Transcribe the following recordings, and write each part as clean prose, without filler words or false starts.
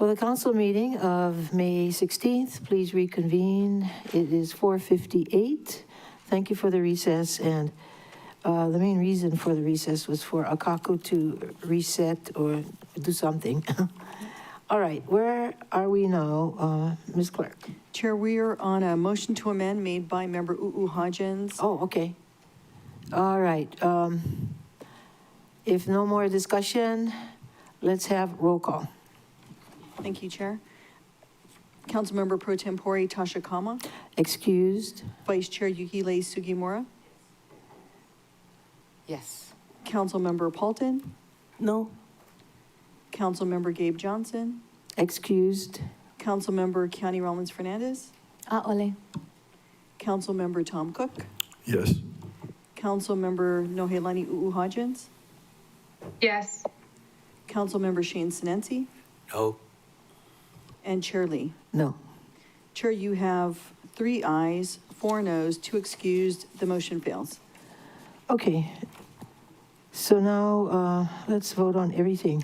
Well, the council meeting of May 16th, please reconvene. It is 4:58. Thank you for the recess, and the main reason for the recess was for Akaku to reset or do something. All right, where are we now, Ms. Clerk? Chair, we are on a motion to amend made by member Hodgins. Oh, okay. All right. If no more discussion, let's have roll call. Thank you, Chair. Councilmember Pro Tempore Tasha Kama, Excused? Vice Chair Yukile Sugimura, Yes. Councilmember Paulton, No. Councilmember Gabe Johnson, Excused? Councilmember County Rollins Fernandez, Ole. Councilmember Tom Cook, Yes. Councilmember Nohelani Hodgins, Yes. Councilmember Shane Sinensi, No. and Chair Lee. No. Chair, you have 3 ayes, 4 noes, 2 excused. The motion fails. Okay. So now, let's vote on everything.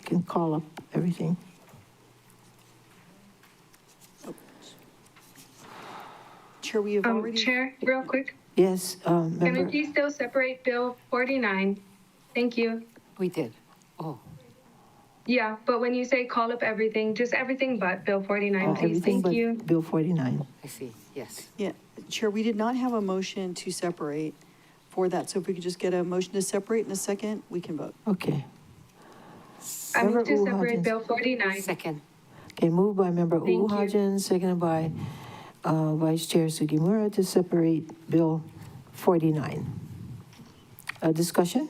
Can call up everything. Chair, we have already... Chair, real quick, Yes, can we member, please still separate Bill 49? Thank you. We did. Oh, Yeah, but when you say call up everything, just everything but Bill 49, please. everything Thank but you. Bill 49. I see. Yes. Yeah, Chair, we did not have a motion to separate for that, so if we could just get a motion to separate in a second, we can vote. Okay. I move Member to separate Hodgins. Bill 49. Second. Okay, moved by member Thank you. Hodgins, seconded by Vice Chair Sugimura to separate Bill 49. Discussion?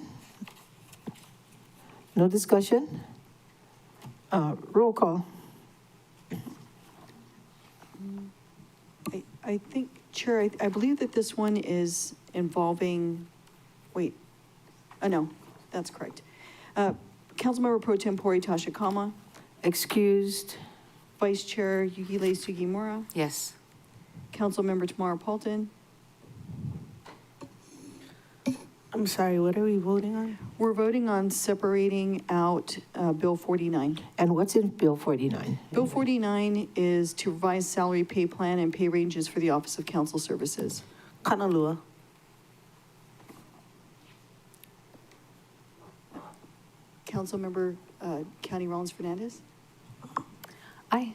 No discussion? Roll call. I think, Chair, I believe that this one is involving, wait, no, that's correct. Councilmember Pro Tempore Tasha Kama, Excused? Vice Chair Yukile Sugimura, Yes. Councilmember Tamara Paulton. I'm sorry, what are we voting on? We're voting on separating out Bill 49. And what's in Bill 49? Bill 49 is to revise salary pay plan and pay ranges for the Office of Council Services. Kanalua. Councilmember County Rollins Fernandez, Aye.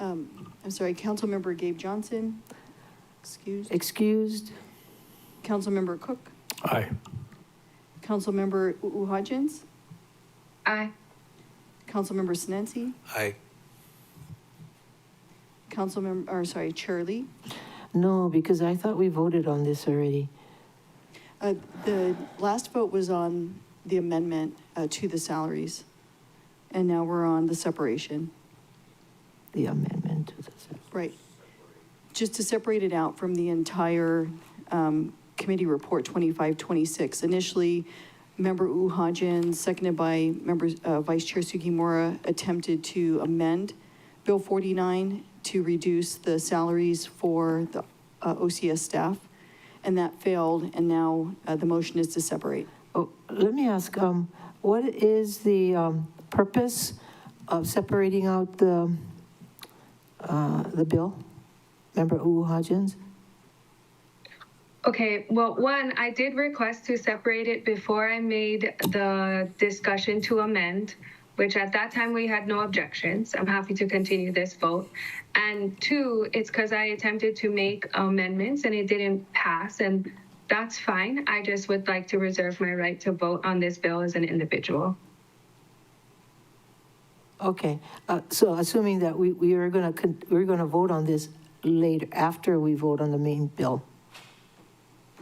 I'm sorry, Councilmember Gabe Johnson, excused. Excused? Councilmember Cook, Aye. Councilmember Hodgins, Aye. Councilmember Sinensi, Aye. Chair Lee. No, because I thought we voted on this already. The last vote was on the amendment to the salaries, and now we're on the separation. The amendment to the... Right. Just to separate it out from the entire committee report 2526. Initially, member Hodgins, seconded by Vice Chair Sugimura, attempted to amend Bill 49 to reduce the salaries for the OCS staff, and that failed, and now the motion is to separate. Oh, let me ask, what is the purpose of separating out the bill? Member Hodgins? Okay, well, one, I did request to separate it before I made the discussion to amend, which at that time we had no objections. I'm happy to continue this vote. And 2, it's because I attempted to make amendments and it didn't pass, and that's fine. I just would like to reserve my right to vote on this bill as an individual. Okay, so assuming that we're gonna vote on this later, after we vote on the main bill?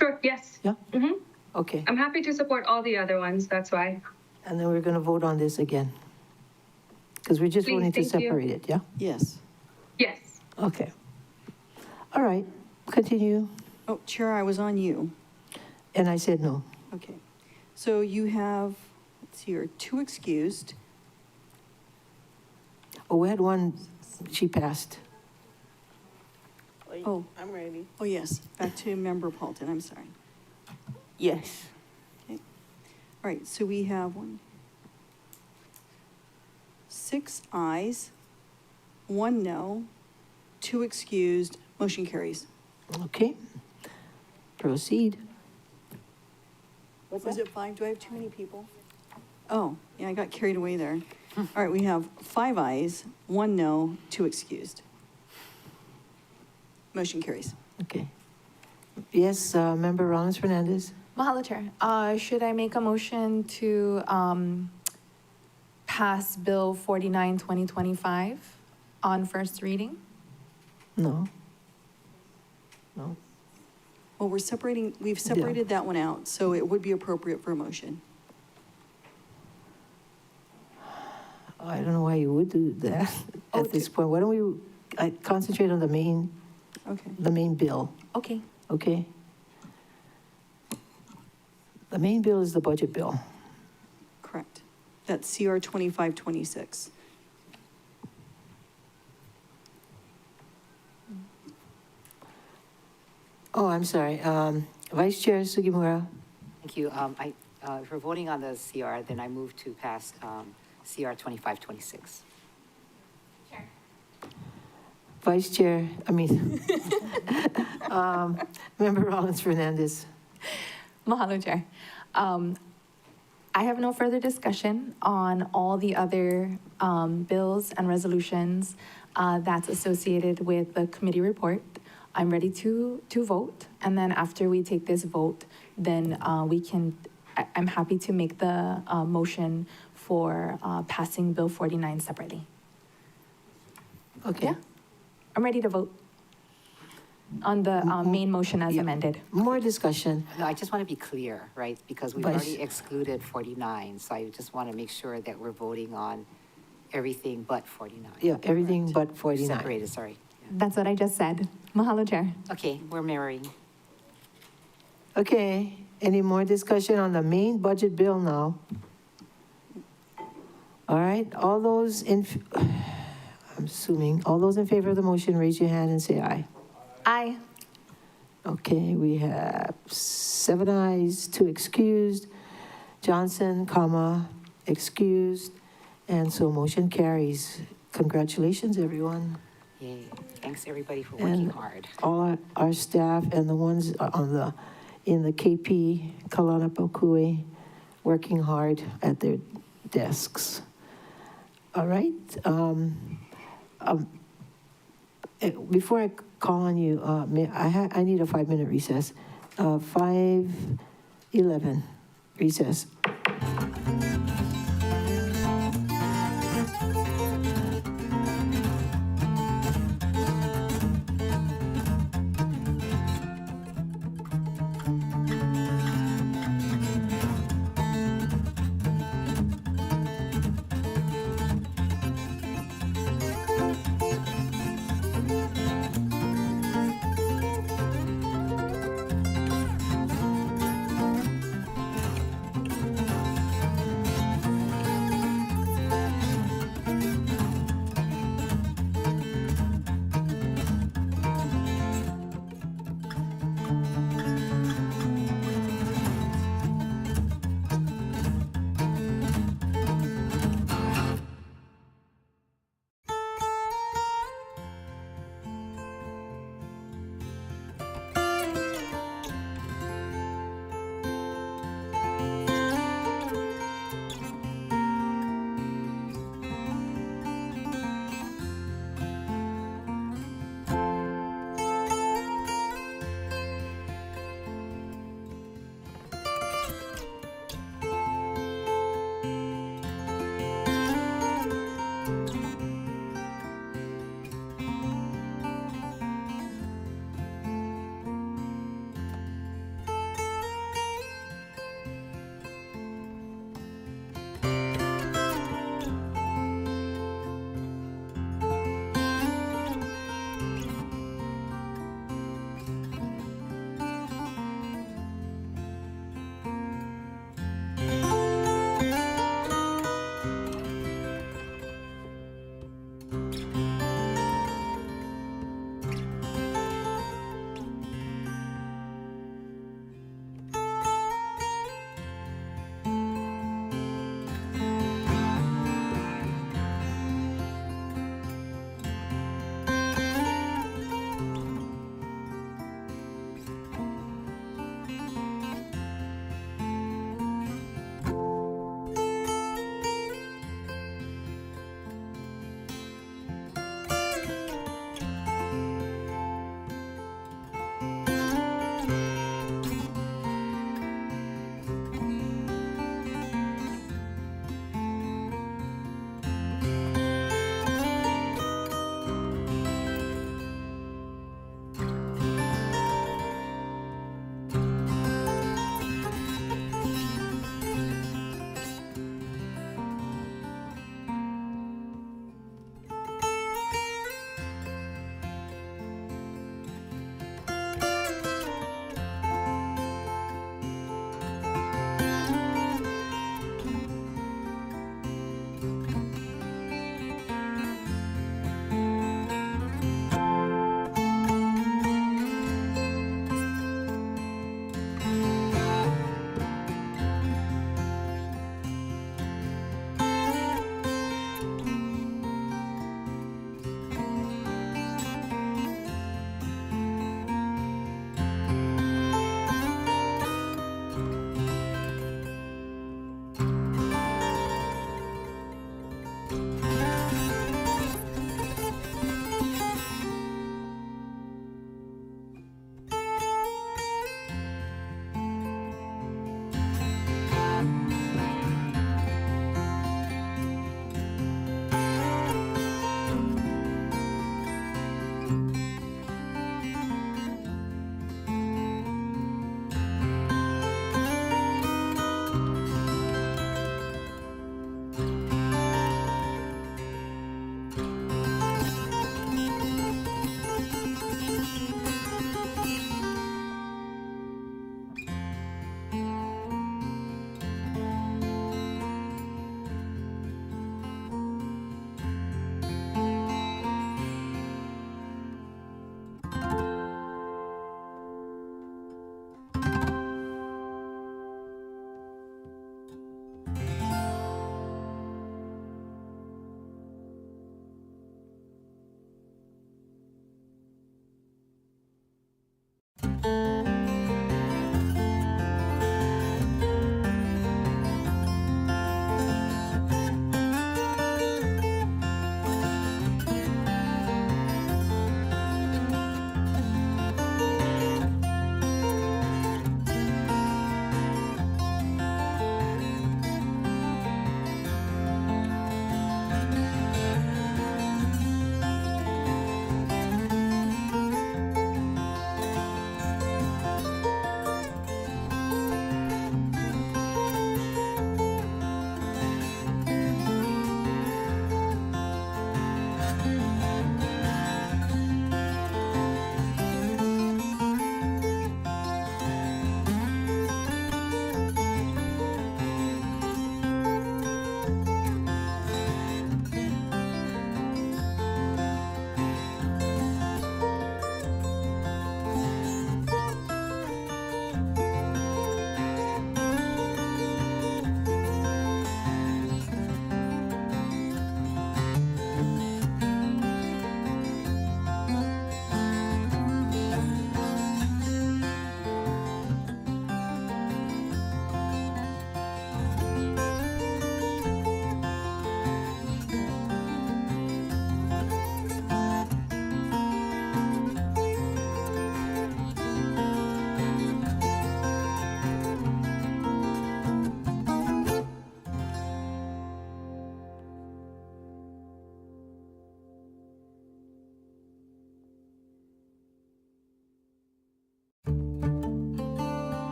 Sure, yes. Yeah? Mm-hmm. Okay, I'm happy to support all the other ones, that's why. and then we're gonna vote on this again? Because we're just Please, voting to thank you. separate it, yeah? Yes. Yes. Okay. All right, continue. Oh, Chair, I was on you. And I said no. Okay. So you have, let's see here, 2 excused. Oh, we had one, she passed. Oh. I'm ready. Oh, yes, back to member Paulton, I'm sorry. Yes. All right, so we have 6 ayes, 1 no, 2 excused, motion carries. Okay. Proceed. Was it 5? Do I have too many people? Oh, yeah, I got carried away there. All right, we have 5 ayes, 1 no, 2 excused. Motion carries. Okay. Yes, Member Rollins Fernandez? Mahalo, Chair. Should I make a motion to pass Bill 49, 2025 on first reading? No. No. Well, we've separated that one out, so it would be appropriate for a motion. I don't know why you would do that at this point. Why don't we concentrate on the main Okay. bill, Okay. okay? The main bill is the budget bill. Correct. That's CR 2526. Oh, I'm sorry. Vice Chair Sugimura? Thank you. If we're voting on the CR, then I move to pass CR 2526. Vice Chair, Member Rollins Fernandez? Mahalo, Chair. I have no further discussion on all the other bills and resolutions that's associated with the committee report. I'm ready to vote, and then after we take this vote, then I'm happy to make the motion for passing Bill 49 separately. Okay. Yeah. I'm ready to vote on the main motion as Yeah. amended. More discussion. No, I just want to be clear, right? Because we've Vice- already excluded 49, so I just want to make sure that we're voting on everything but 49. Yeah, everything but 49. Separated, sorry. Yeah. That's what I just said. Mahalo, Chair. Okay, we're mirroring. Okay, any more discussion on the main budget bill now? All right, all those I'm assuming, all those in favor of the motion, raise your hand and say aye. Aye. Okay, we have 7 ayes, 2 excused, Johnson, excused, and so motion carries. Congratulations, everyone. Yay. Thanks, everybody, for working And hard. all our staff and the ones in the KP, Kalanapakui, working hard at their desks. All right. Before I call on you, I need a 5-minute recess. 5:11 recess.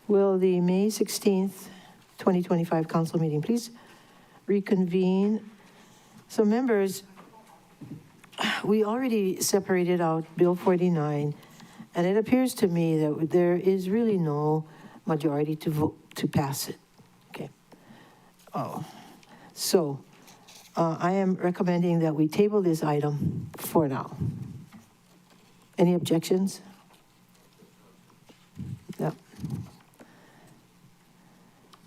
Will the May 16th, 2025 council meeting please reconvene? So members, we already separated out Bill 49, and it appears to me that there is really no majority to vote to pass it. Okay. Oh, so I am recommending that we table this item for now. Any objections? No.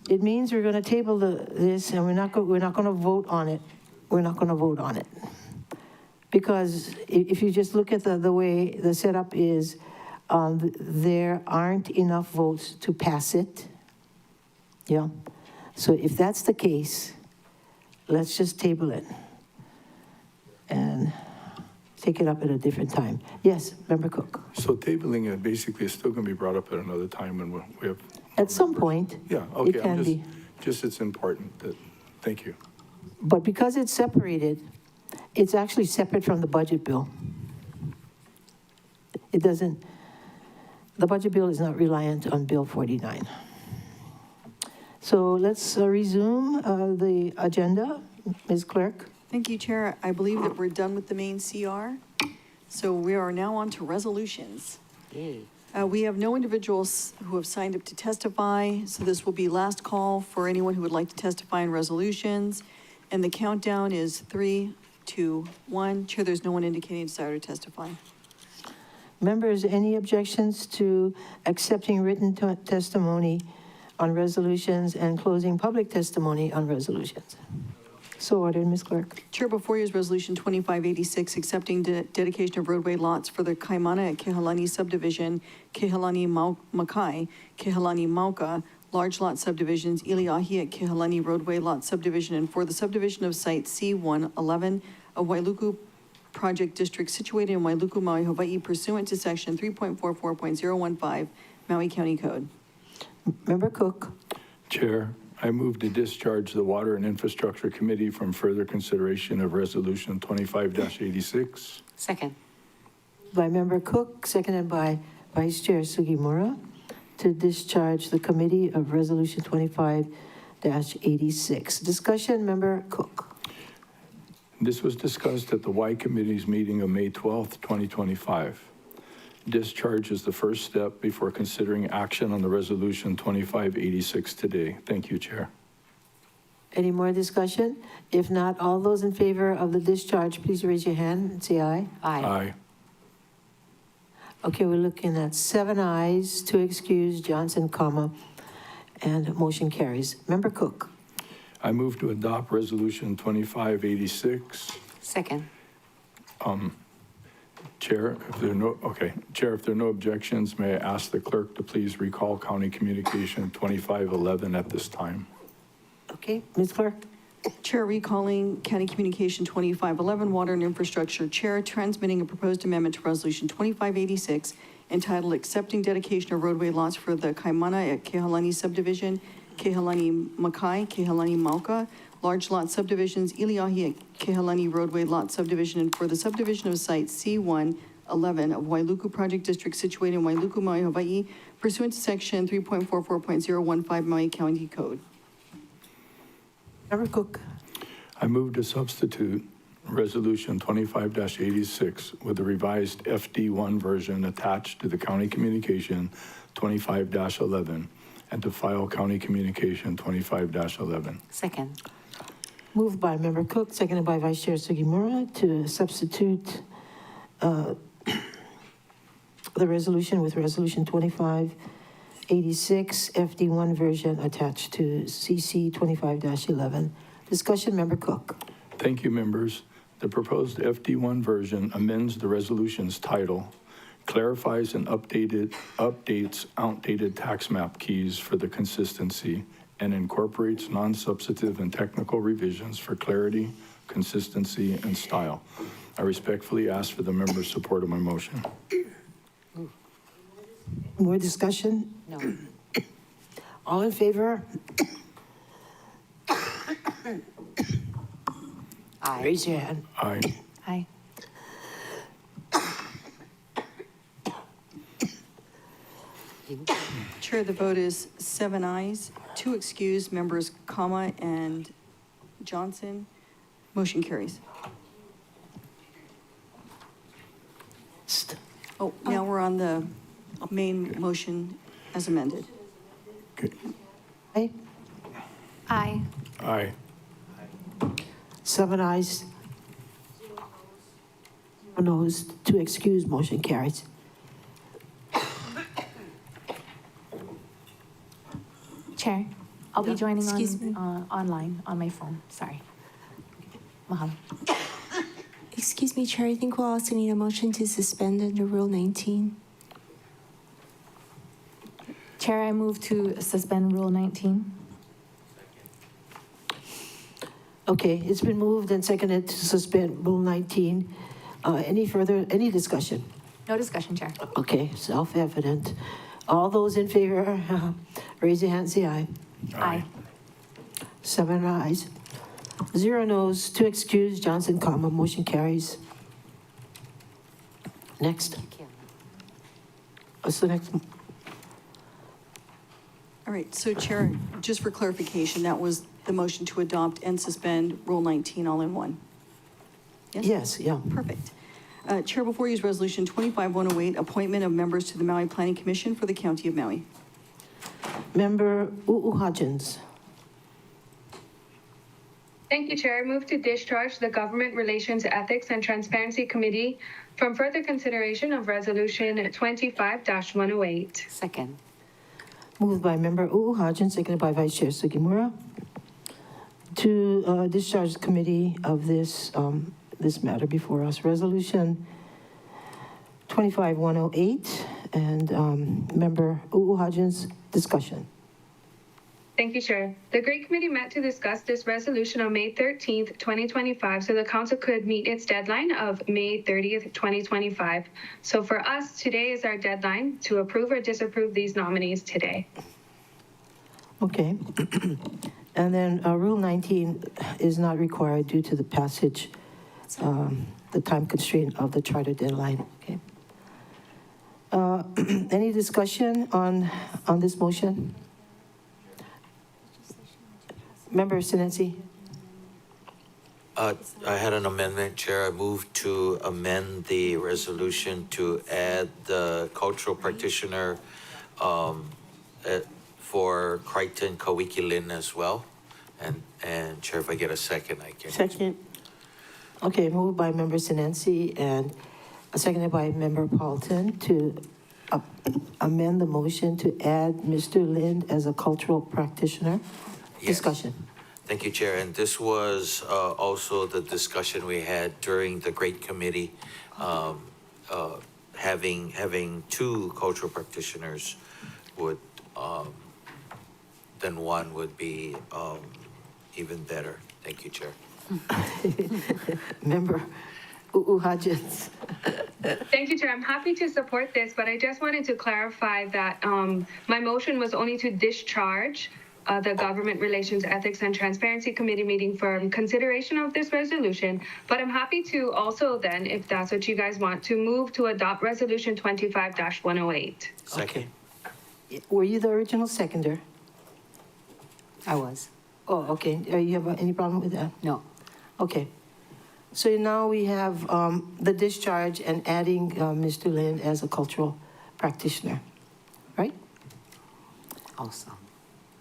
It means we're going to table this, and we're not going to vote on it. We're not going to vote on it. Because if you just look at the way the setup is, there aren't enough votes to pass it. Yeah. So if that's the case, let's just table it and take it up at a different time. Yes, Member Cook. So tabling it basically is still going to be brought up at another time when we have. At some point. Yeah, okay. It can be. Just it's important that, thank you. But because it's separated, it's actually separate from the budget bill. It doesn't, the budget bill is not reliant on Bill 49. So let's resume the agenda. Ms. Clerk? Thank you, Chair. I believe that we're done with the main CR. So we are now on to resolutions. Yay. We have no individuals who have signed up to testify, so this will be last call for anyone who would like to testify in resolutions. And the countdown is 3, 2, 1. Chair, there's no one indicating a desire to testify. Members, any objections to accepting written testimony on resolutions and closing public testimony on resolutions? So ordered, Ms. Clerk. Chair, before you is Resolution 2586, accepting dedication of roadway lots for the Kaimana at Kehalani subdivision, Kehalani Makai, Kehalani Mauka, large lot subdivisions, Iliahi at Kehalani roadway lot subdivision, and for the subdivision of site C111 of Wailuku Project District situated in Wailuku, Maui, Hawaii, pursuant to section 3.44.015 Maui County Code. Member Cook. Chair, I move to discharge the Water and Infrastructure Committee from further consideration of Resolution 25-86. Second. By Member Cook, seconded by Vice Chair Sugimura, to discharge the committee of Resolution 25-86. Discussion, Member Cook. This was discussed at the Y Committee's meeting of May 12th, 2025. Discharge is the first step before considering action on the Resolution 2586 today. Thank you, Chair. Any more discussion? If not, all those in favor of the discharge, please raise your hand and say aye. Aye. Okay, we're looking at 7 ayes, 2 excused, Johnson, comma, and motion carries. Member Cook. I move to adopt Resolution 2586. Second. Chair, if there are no objections, may I ask the clerk to please recall County Communication 2511 at this time? Okay, Ms. Clerk. Chair recalling County Communication 2511, Water and Infrastructure Chair, transmitting a proposed amendment to Resolution 2586 entitled Accepting Dedication of Roadway Lots for the Kaimana at Kehalani Subdivision, Kehalani Makai, Kehalani Mauka, large lot subdivisions, Iliahi at Kehalani Roadway Lot Subdivision, and for the subdivision of site C111 of Wailuku Project District situated in Wailuku, Maui, Hawaii, pursuant to section 3.44.015 Maui County Code. Member Cook. I move to substitute Resolution 25-86 with the revised FD1 version attached to the County Communication 25-11 and to file County Communication 25-11. Second. Moved by Member Cook, seconded by Vice Chair Sugimura to substitute the resolution with Resolution 2586, FD1 version attached to CC 25-11. Discussion, Member Cook. Thank you, members. The proposed FD1 version amends the resolution's title, clarifies and updates outdated tax map keys for the consistency, and incorporates non-substantive and technical revisions for clarity, consistency, and style. I respectfully ask for the members' support of my motion. More discussion? No. All in favor? Aye. Raise your hand. Aye. Aye. Chair, the vote is 7 ayes, 2 excused members, Kama and Johnson. Motion carries. Oh, now we're on the main motion as amended. Okay. Aye. Aye. Aye. 7 ayes. 0 noes, 2 excused, motion carries. Chair, I'll be joining Excuse me. online on my phone. Sorry. Mahalo. Excuse me, Chair, I think we'll also need a motion to suspend under Rule 19. Chair, I move to suspend Rule 19. Okay, it's been moved and seconded to suspend Rule 19. Any discussion? No discussion, Chair. Okay, self-evident. All those in favor, raise your hand, say aye. Aye. 7 ayes. 0 noes, 2 excused, Johnson, comma, motion carries. Next. What's the next? All right, so Chair, just for clarification, that was the motion to adopt and suspend Rule 19 all in one? Yes, yeah. Perfect. Chair, before you is Resolution 25108, appointment of members to the Maui Planning Commission for the County of Maui. Member Hodgins. Thank you, Chair. I move to discharge the Government Relations Ethics and Transparency Committee from further consideration of Resolution 25-108. Second. Moved by Member Hodgins, seconded by Vice Chair Sugimura, to discharge the committee of this matter before us. Resolution 25-108, and Member Hodgins, discussion. Thank you, Chair. The Great Committee met to discuss this resolution on May 13th, 2025, so the Council could meet its deadline of May 30th, 2025. So for us, today is our deadline to approve or disapprove these nominees today. Okay. And then Rule 19 is not required due to the passage, the time constraint of the charter deadline. Okay. Any discussion on this motion? Member Sinensi? I had an amendment, Chair. I moved to amend the resolution to add the cultural practitioner for Crichton Kawiki Lin as well. And Chair, if I get a second, I can. Second. Okay, moved by Member Sinensi and seconded by Member Paulton to amend the motion to add Mr. Lind as a cultural practitioner. Yes. Discussion. Thank you, Chair. And this was also the discussion we had during the Great Committee, having 2 cultural practitioners would, than one would be even better. Thank you, Chair. Member Hodgins. Thank you, Chair. I'm happy to support this, but I just wanted to clarify that my motion was only to discharge the Government Relations Ethics and Transparency Committee meeting for consideration of this resolution. But I'm happy to also then, if that's what you guys want, to move to adopt Resolution 25-108. Second. Were you the original seconder? I was. Oh, okay. You have any problem with that? No. Okay. So now we have the discharge and adding Mr. Lin as a cultural practitioner, right? Also.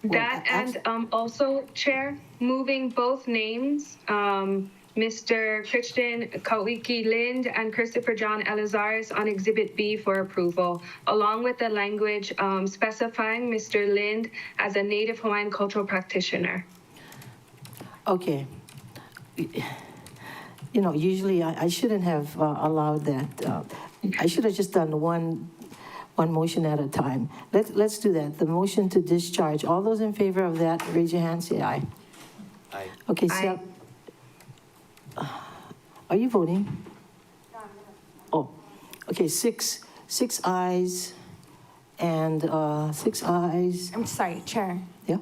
That and also, Chair, moving both names, Mr. Christian Kawiki Lind and Christopher John Elizaris on Exhibit B for approval, along with the language specifying Mr. Lind as a Native Hawaiian cultural practitioner. Okay. You know, usually I shouldn't have allowed that. I should have just done one motion at a time. Let's do that. The motion to discharge. All those in favor of that, raise your hand, say aye. Aye. Okay, Aye. so, are you voting? Oh, okay, six ayes and 6 ayes. I'm sorry, Chair. Yeah,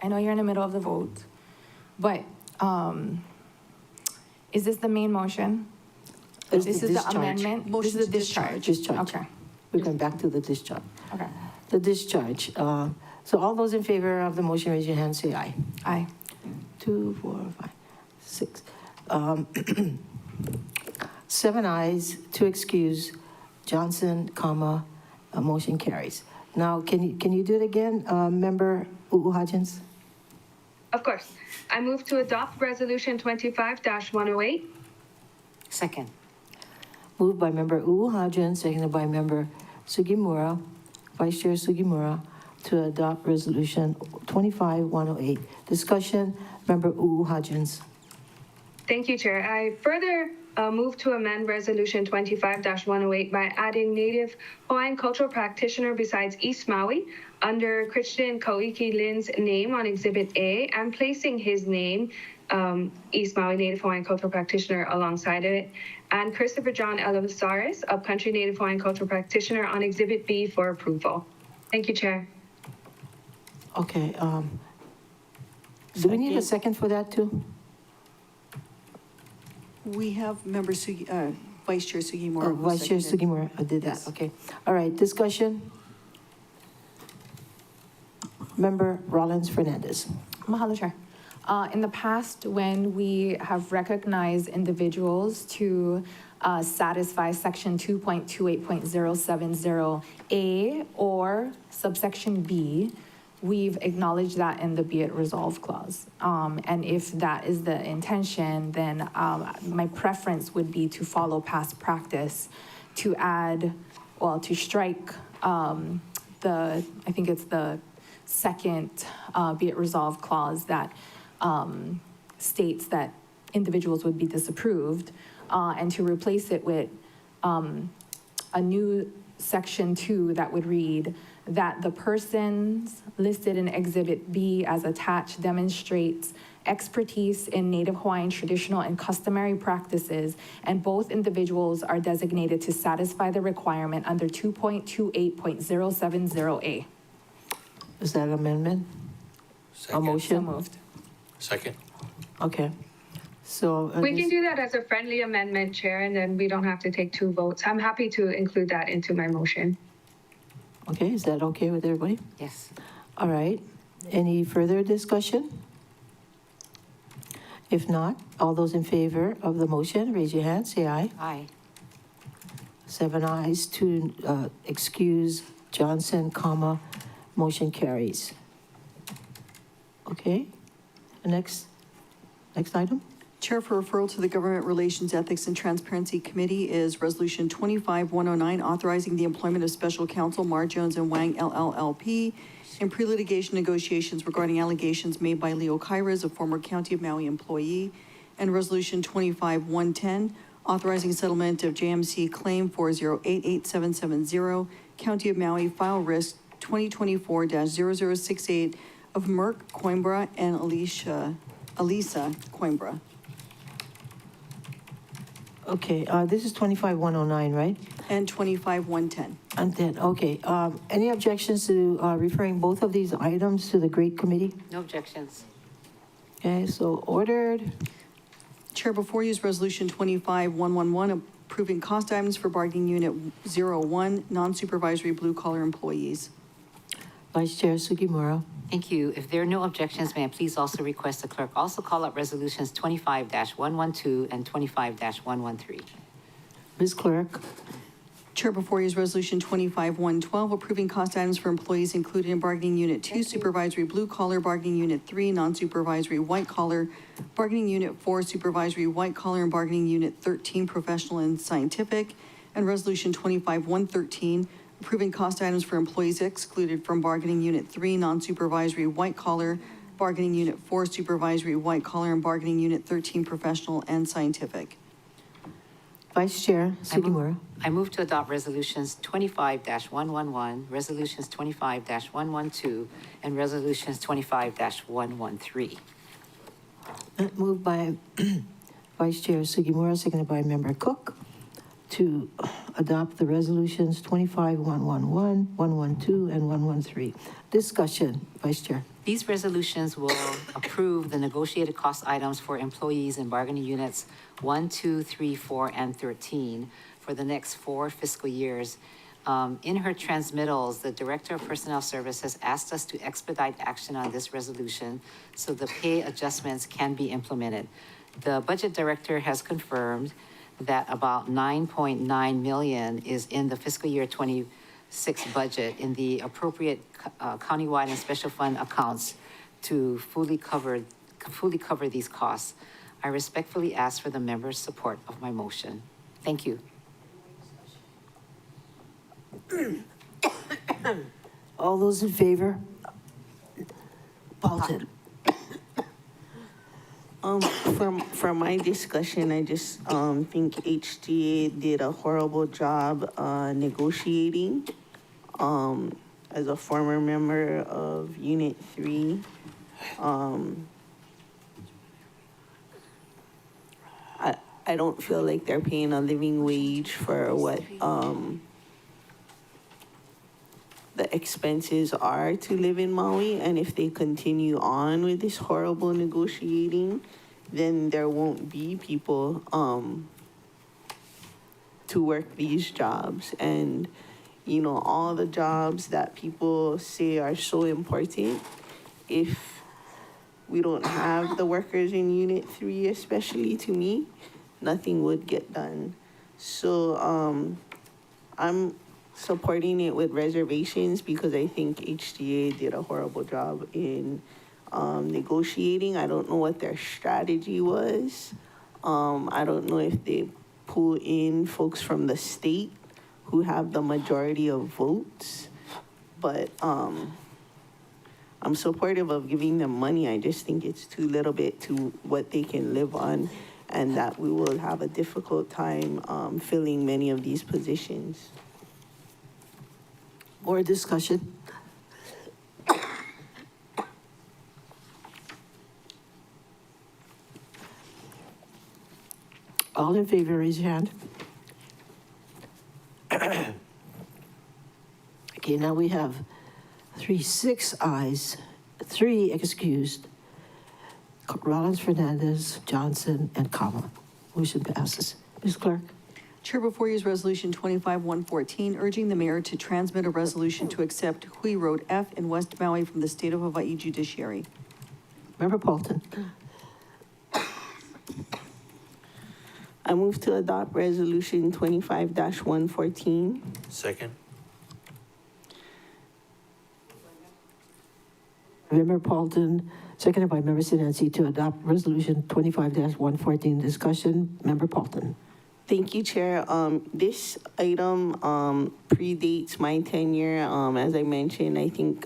I know you're in the middle of the vote, but is this the main motion? It's This the is the discharge. amendment? Motion This is the to discharge. discharge? Discharge. Okay, We're going back to the discharge. okay. the discharge. So all those in favor of the motion, raise your hand, say aye. Aye. 2, 4, 5, 6. 7 ayes, 2 excuse, Johnson, comma, motion carries. Now, can you do it again, Member Hodgins? Of course. I move to adopt Resolution 25-108. Second. Moved by Member Hodgins, seconded by Member Sugimura, Vice Chair Sugimura, to adopt Resolution 25-108. Discussion, Member Hodgins. Thank you, Chair. I further move to amend Resolution 25-108 by adding Native Hawaiian cultural practitioner besides East Maui under Christian Koiki Lin's name on Exhibit A and placing his name, East Maui Native Hawaiian cultural practitioner, alongside it, and Christopher John Elizaris, Upcountry Native Hawaiian cultural practitioner, on Exhibit B for approval. Thank you, Chair. Okay, do we need a second for that too? We have Member Vice Chair Sugimura. Oh, who Vice Chair seconded. Sugimura, I did that, Yes. okay. All right, discussion. Member Rollins Fernandez. Mahalo, Chair. In the past, when we have recognized individuals to satisfy Section 2.28.070A or subsection B, we've acknowledged that in the be it resolved clause. And if that is the intention, then my preference would be to follow past practice to add, well, to strike I think it's the second be it resolved clause that states that individuals would be disapproved, and to replace it with a new Section 2 that would read that the persons listed in Exhibit B as attached demonstrates expertise in Native Hawaiian traditional and customary practices, and both individuals are designated to satisfy the requirement under 2.28.070A. Is that an amendment? A Second. So motion? moved. Second. Okay. So. We can do that as a friendly amendment, Chair, and then we don't have to take 2 votes. I'm happy to include that into my motion. Okay, is that okay with everybody? Yes. All right. Any further discussion? If not, all those in favor of the motion, raise your hand, say aye. Aye. 7 ayes, 2 excuse, Johnson, comma, motion carries. Okay, the next item? Chair, for referral to the Government Relations Ethics and Transparency Committee is Resolution 25-109, authorizing the employment of Special Counsel Mar Jones and Wang LLP in pre-litigation negotiations regarding allegations made by Leo Kairas, a former County of Maui employee, and Resolution 25-110, authorizing settlement of JMC Claim 4088770, County of Maui File Risk 2024-0068 of Merck Coimbra and Elisa Coimbra. Okay, this is 25-109, right? And 25-110. And then, okay, any objections to referring both of these items to the Great Committee? No objections. Okay, so ordered. Chair, before you is Resolution 25-111, approving cost items for bargaining unit 01, non-supervisory blue-collar employees. Vice Chair Sugimura. Thank you. If there are no objections, may I please also request the clerk also call up resolutions 25-112 and 25-113. Ms. Clerk. Chair, before you is Resolution 25-112, approving cost items for employees included in bargaining unit 2, supervisory blue-collar, bargaining unit 3, non-supervisory white-collar, bargaining unit 4, supervisory white-collar, and bargaining unit 13, professional and scientific, and Resolution 25-113, approving cost items for employees excluded from bargaining unit 3, non-supervisory white-collar, bargaining unit 4, supervisory white-collar, and bargaining unit 13, professional and scientific. Vice Chair Sugimura. I move to adopt resolutions 25-111, resolutions 25-112, and resolutions 25-113. Moved by Vice Chair Sugimura, seconded by Member Cook, to adopt the resolutions 25-111, 112, and 113. Discussion, Vice Chair. These resolutions will approve the negotiated cost items for employees in bargaining units 1, 2, 3, 4, and 13 for the next 4 fiscal years, In her transmittals, the Director of Personnel Service has asked us to expedite action on this resolution so the pay adjustments can be implemented. The Budget Director has confirmed that about 9.9 million is in the fiscal year 26 budget in the appropriate countywide and special fund accounts to fully cover these costs. I respectfully ask for the members' support of my motion. Thank you. All those in favor? Paulton? From my discussion, I just think HGA did a horrible job negotiating. As a former member of Unit 3, I don't feel like they're paying a living wage for what the expenses are to live in Maui, and if they continue on with this horrible negotiating, then there won't be people to work these jobs. And you know, all the jobs that people say are so important, if we don't have the workers in Unit 3, especially to me, nothing would get done. So I'm supporting it with reservations because I think HTA did a horrible job in negotiating. I don't know what their strategy was. I don't know if they pull in folks from the state who have the majority of votes, but I'm supportive of giving them money. I just think it's too little bit to what they can live on, and that we will have a difficult time filling many of these positions. More discussion? All in favor, raise your hand. Okay, now we have 6 ayes, 3 excused. Rollins, Fernandez, Johnson, and Kama. Motion passes. Ms. Clerk? Chair, before you is Resolution 25-114, urging the mayor to transmit a resolution to accept Hui Road F in West Maui from the State of Hawaii Judiciary. Member Paulton? I move to adopt Resolution 25-114. Second? Member Paulton, seconded by Member Sinanci to adopt Resolution 25-114. Discussion, Member Paulton. Thank you, Chair. This item predates my tenure. As I mentioned, I think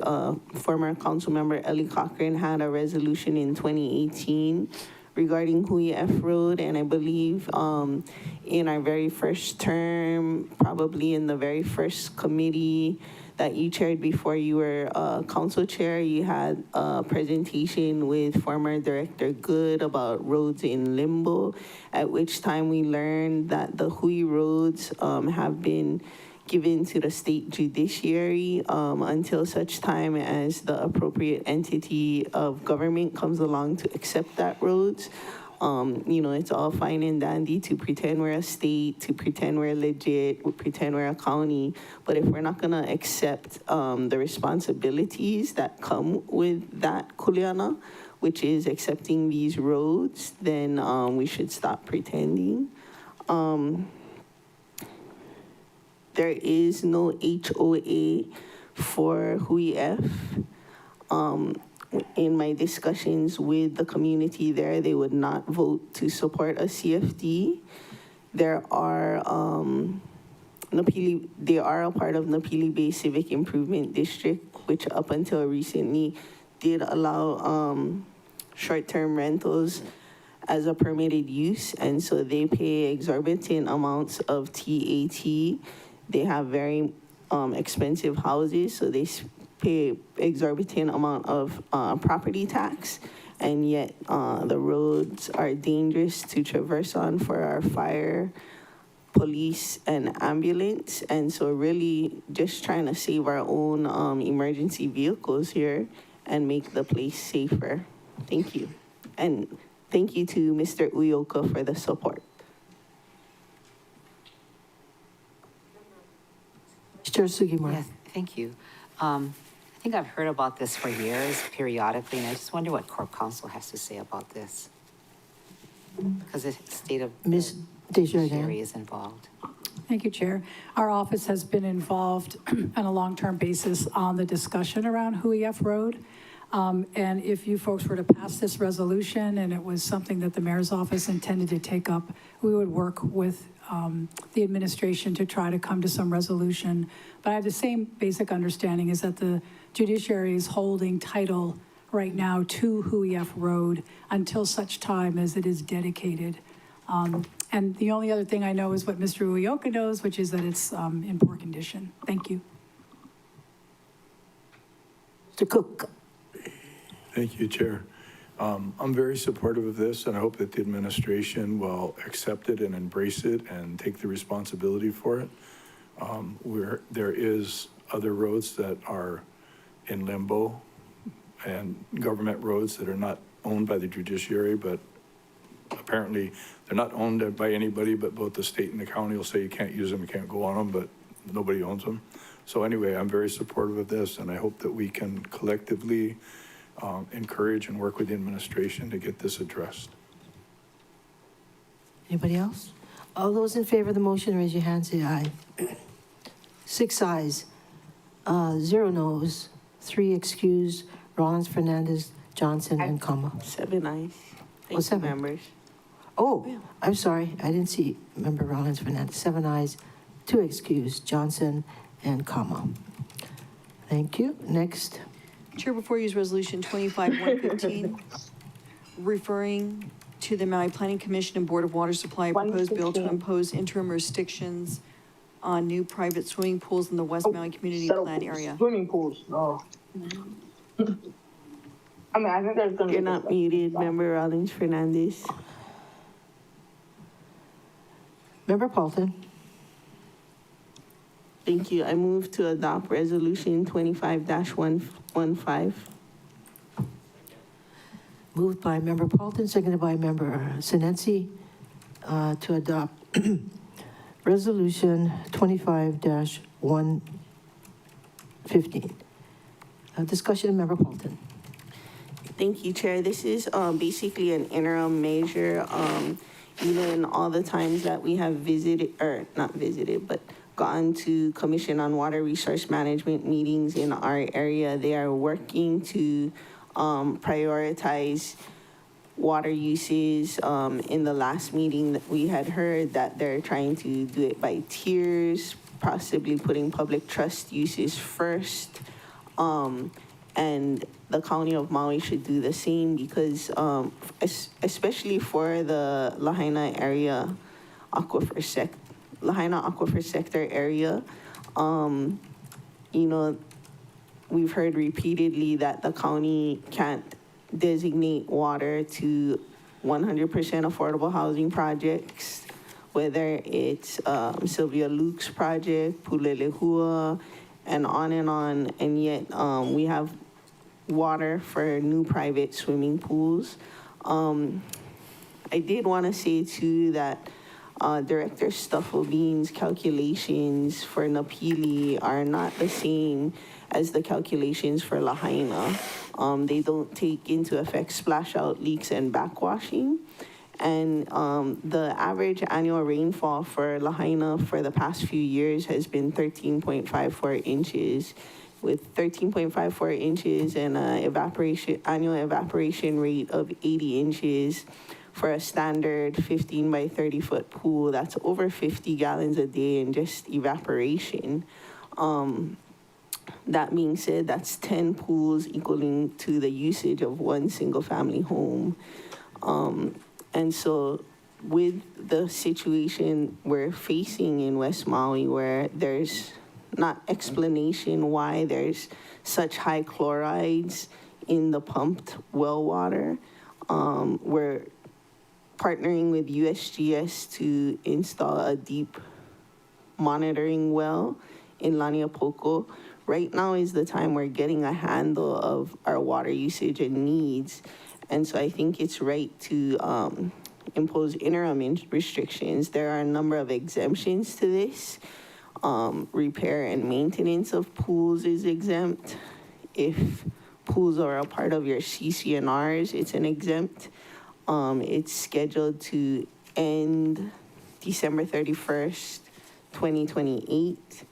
former Councilmember Ellie Cochran had a resolution in 2018 regarding Hui F Road, and I believe in our very first term, probably in the very first committee that you chaired before you were council chair, you had a presentation with former Director Good about roads in limbo, at which time we learned that the Hui roads have been given to the state judiciary until such time as the appropriate entity of government comes along to accept that roads. You know, it's all fine and dandy to pretend we're a state, to pretend we're legit, we pretend we're a county, but if we're not gonna accept the responsibilities that come with that kuleana, which is accepting these roads, then we should stop pretending. There is no HOA for Hui F. In my discussions with the community there, they would not vote to support a CFD. There are, they are a part of Napili Bay Civic Improvement District, which up until recently did allow short-term rentals as a permitted use, and so they pay exorbitant amounts of TAT. They have very expensive houses, so they pay exorbitant amount of property tax, and yet the roads are dangerous to traverse on for our fire, police, and ambulance. And so really just trying to save our own emergency vehicles here and make the place safer. Thank you. And thank you to Mr. Uyoka for the support. Chair Sugimura. Yes, thank you. I think I've heard about this for years periodically, and I just wonder what Corp Counsel has to say about this. Because the state of Ms. the Desjardins. judiciary is involved. Thank you, Chair. Our office has been involved on a long-term basis on the discussion around Huief Road. And if you folks were to pass this resolution and it was something that the mayor's office intended to take up, we would work with the administration to try to come to some resolution. But I have the same basic understanding is that the judiciary is holding title right now to Huief Road until such time as it is dedicated. And the only other thing I know is what Mr. Uyoka knows, which is that it's in poor condition. Thank you. Mr. Cook. Thank you, Chair. I'm very supportive of this, and I hope that the administration will accept it and embrace it and take the responsibility for it. There is other roads that are in limbo and government roads that are not owned by the judiciary, but apparently they're not owned by anybody, but both the state and the county will say you can't use them, you can't go on them, but nobody owns them. So anyway, I'm very supportive of this, and I hope that we can collectively encourage and work with the administration to get this addressed. Anybody else? All those in favor of the motion, raise your hand, say aye. 6 ayes, 0 noes, 3 excused, Rollins, Fernandez, Johnson, and Kama. 7 ayes. Thank you, 7. members. Oh, I'm sorry, I didn't see Member Rollins Fernandez. 7 ayes, 2 excused, Johnson and Kama. Thank you. Next. Chair, before you use Resolution 25-115, referring to the Maui Planning Commission and Board of Water Supply, a proposed bill to impose interim restrictions on new private swimming pools in the West Maui Community Plan area. Swimming pools, no. I mean, I think there's gonna be. You're not muted, Member Rollins Fernandez. Member Paulton. Thank you. I move to adopt Resolution 25-115. Moved by Member Paulton, seconded by Member Sinensi, to adopt Resolution 25-115. Discussion, Member Paulton. Thank you, Chair. This is basically an interim measure. Even all the times that we have visited, or not visited, but gone to Commission on Water Resource Management meetings in our area, they are working to prioritize water uses. In the last meeting that we had heard that they're trying to do it by tiers, possibly putting public trust uses first. And the County of Maui should do the same because especially for the Lahaina area Lahaina Aquifer Sector area, we've heard repeatedly that the county can't designate water to 100% affordable housing projects, whether it's Sylvia Luke's project, Pulelehua, and on, and yet we have water for new private swimming pools. I did want to say too that Director Stufflebean's calculations for Napili are not the same as the calculations for Lahaina. They don't take into effect splash out leaks and backwashing. And the average annual rainfall for Lahaina for the past few years has been 13.54 inches, with 13.54 inches and an annual evaporation rate of 80 inches. For a standard 15 by 30 foot pool, that's over 50 gallons a day in just evaporation. That being said, that's 10 pools equaling to the usage of one single family home. And so with the situation we're facing in West Maui, where there's not explanation why there's such high chlorides in the pumped well water, we're partnering with USGS to install a deep monitoring well in Laniapoko. Right now is the time we're getting a handle of our water usage and needs. And so I think it's right to impose interim restrictions. There are a number of exemptions to this. repair and maintenance of pools is exempt. If pools are a part of your CCNRs, it's an exempt. It's scheduled to end December 31st, 2028,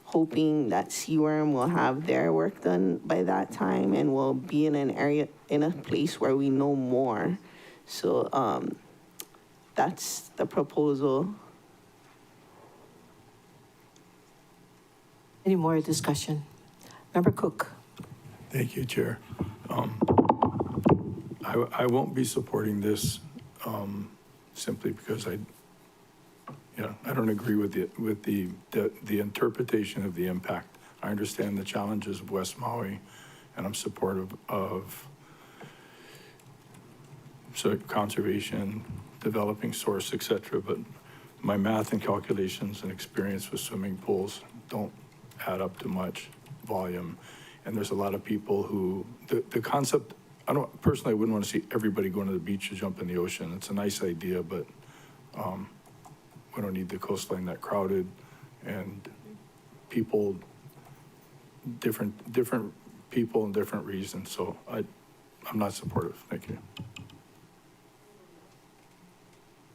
hoping that Seaworm will have their work done by that time and will be in an area, in a place where we know more. So that's the proposal. Any more discussion? Member Cook? Thank you, Chair. I won't be supporting this simply because I don't agree with the interpretation of the impact. I understand the challenges of West Maui, and I'm supportive of conservation, developing source, et cetera, but my math and calculations and experience with swimming pools don't add up to much volume. And there's a lot of people who, the concept, I wouldn't want to see everybody going to the beach to jump in the ocean. It's a nice idea, but we don't need the coastline that crowded, and people, different people and different reasons. So I'm not supportive. Thank you.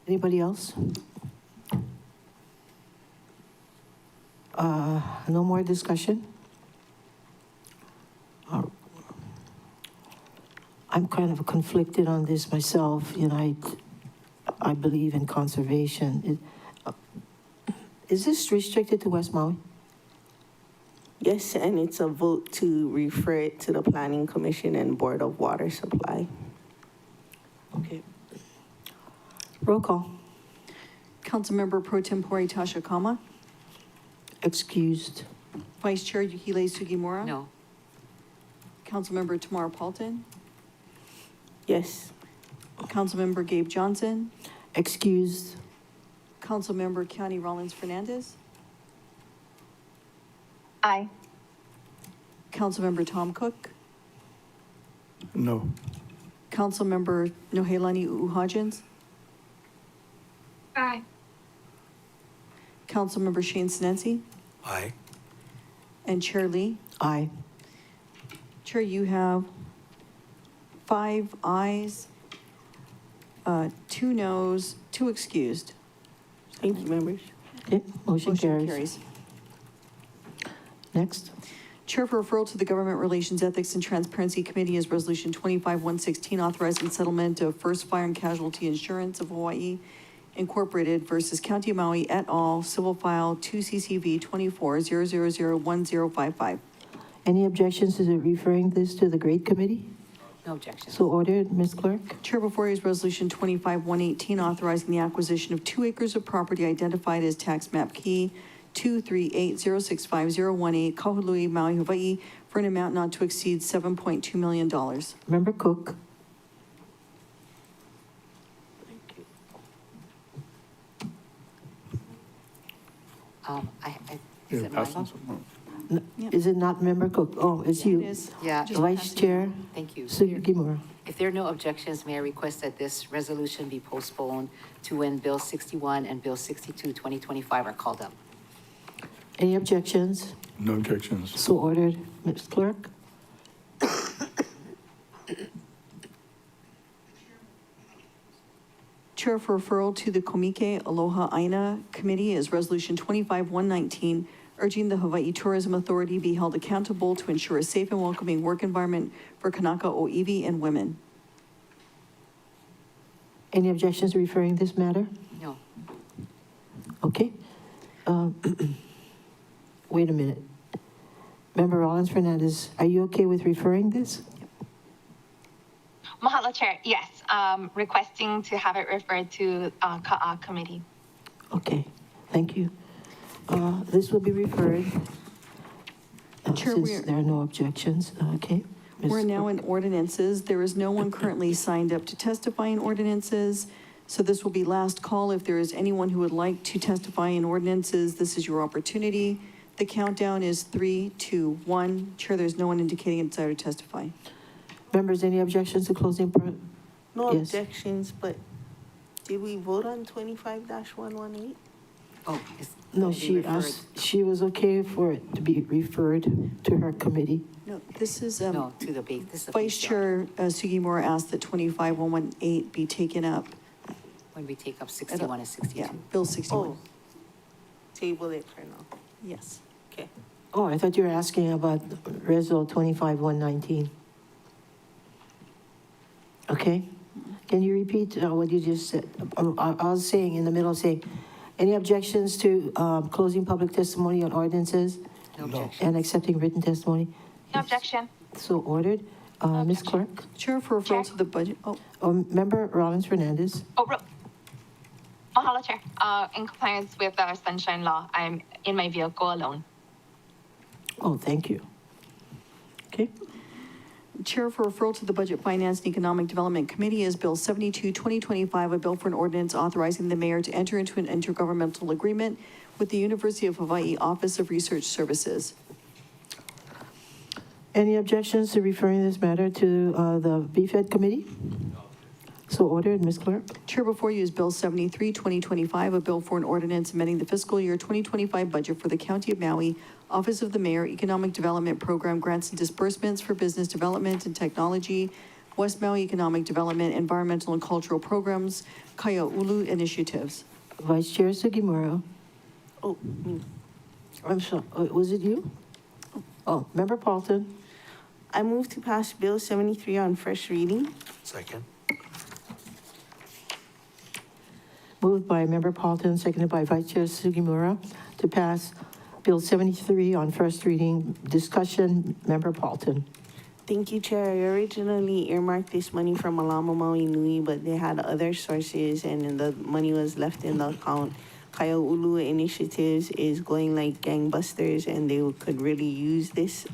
Anybody else? No more discussion? I'm kind of conflicted on this myself. I believe in conservation. Is this restricted to West Maui? Yes, and it's a vote to refer it to the Planning Commission and Board of Water Supply. Okay. Roll call. Councilmember Pro Tempore Tasha Kama, Excused. Vice Chair Yukile Sugimura. No. Councilmember Tamara Paulton, Yes. Councilmember Gabe Johnson, Excused. Councilmember Keani Rollins Fernandez, Aye. Councilmember Tom Cook, No. Councilmember Nohelani Uhajians, Aye. Councilmember Shane Sinensi, Aye. and Chair Lee. Aye. Chair, you have 5 ayes, 2 noes, 2 excused. Thank you, members. Okay, motion carries. Next. Chair, for referral to the Government Relations Ethics and Transparency Committee is Resolution 25-116, authorizing settlement of First Fire and Casualty Insurance of Hawaii Incorporated versus County of Maui et al., Civil File 2CCV 24-0001055. Any objections to referring this to the Grade Committee? No objection. So ordered, Ms. Clerk. Chair, before you is Resolution 25-118, authorizing the acquisition of 2 acres of property identified as tax map key 238065018, Kahului, Maui, Hawaii, for an amount not to exceed $7.2 million. Member Cook. Is it my pass vote? this. Is it not Member Cook? Oh, it's you. It is. Yeah. Just Vice pass it. Chair Thank you. Sugimura. If there are no objections, may I request that this resolution be postponed to when Bill 61 and Bill 62, 2025 are called up? Any objections? No objections. So ordered, Ms. Clerk. Chair, for referral to the Komike Aloha Aina Committee is Resolution 25-119, urging the Hawaii Tourism Authority be held accountable to ensure a safe and welcoming work environment for Kanaka Oiwi and women. Any objections to referring this matter? No. Okay. Wait a minute. Member Rollins Fernandez, are you okay with referring this? Mahalo, Chair. Yes, requesting to have it referred to Ka'a Committee. Okay, thank you. This will be referred, Chair, since there are no objections. Okay. Ms. We're now Clerk. in ordinances. There is no one currently signed up to testify in ordinances. So this will be last call. If there is anyone who would like to testify in ordinances, this is your opportunity. The countdown is 3, 2, 1. Chair, there's no one indicating a desire to testify. Members, any objections to closing? No Yes. objections, but did we vote on 25-118? Oh, No, be she referred. asked, she was okay for it to be referred to her committee. No, this is, No, to the base, this is the Vice PCR. Chair Sugimura asked that 25118 be taken up. When we take up 61 and 62. Yeah, Bill 61. Oh, table it for now. Yes. Okay. Oh, I thought you were asking about Resol 25-119. Okay, can you repeat what you just said? I was saying, in the middle, saying, any objections to closing public testimony on ordinances No objection. and accepting written testimony? No objection. So ordered. Ms. Clerk? Chair for referral Chair. to the budget. Oh, Member Rollins Fernandez? Mahalo, Chair. In compliance with the Sunshine Law, I'm in my vehicle alone. Oh, thank you. Okay, Chair for referral to the Budget, Finance, and Economic Development Committee is Bill 72, 2025, a bill for an ordinance authorizing the mayor to enter into an intergovernmental agreement with the University of Hawaii Office of Research Services. any objections to referring this matter to the BFED committee? So ordered, Ms. Clerk. Chair, before you is Bill 73, 2025, a bill for an ordinance amending the fiscal year 2025 budget for the County of Maui, Office of the Mayor, Economic Development Program Grants and Disbursements for Business Development and Technology, West Maui Economic Development, Environmental and Cultural Programs, Kaiaulu Initiatives. Vice Chair Sugimura. Oh, me. I'm sorry, was it you? Oh, Member Paulton. I move to pass Bill 73 on first reading. Second. Moved by Member Paulton, seconded by Vice Chair Sugimura to pass Bill 73 on first reading. Discussion, Member Paulton. Thank you, Chair. I originally earmarked this money from Alama Maui Nui, but they had other sources and the money was left in the account. Kaiaulu Initiatives is going like gangbusters and they could really use this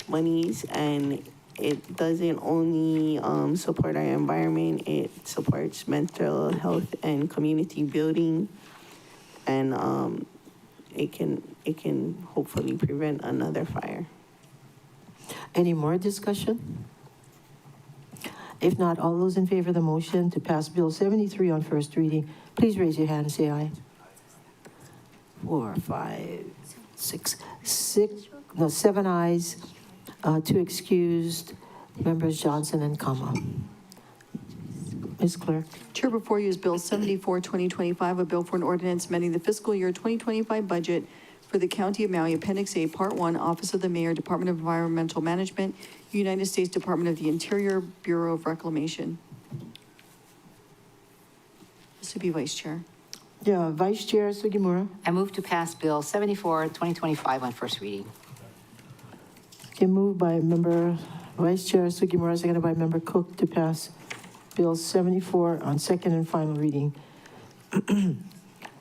monies, and it doesn't only support our environment, it supports mental health and community building, and it can hopefully prevent another fire. Any more discussion? If not, all those in favor of the motion to pass Bill 73 on first reading, please raise your hand and say aye. 4, 5, 6, 7 ayes, 2 excused, Members Johnson and Kama. Ms. Clerk. Chair, before you is Bill 74, 2025, a bill for an ordinance amending the fiscal year 2025 budget for the County of Maui, Appendix A, Part 1, Office of the Mayor, Department of Environmental Management, United States Department of the Interior, Bureau of Reclamation. This would be Vice Chair. Yeah, Vice Chair Sugimura. I move to pass Bill 74, 2025 on first reading. Okay, moved by Member Vice Chair Sugimura, seconded by Member Cook to pass Bill 74 on second and final reading.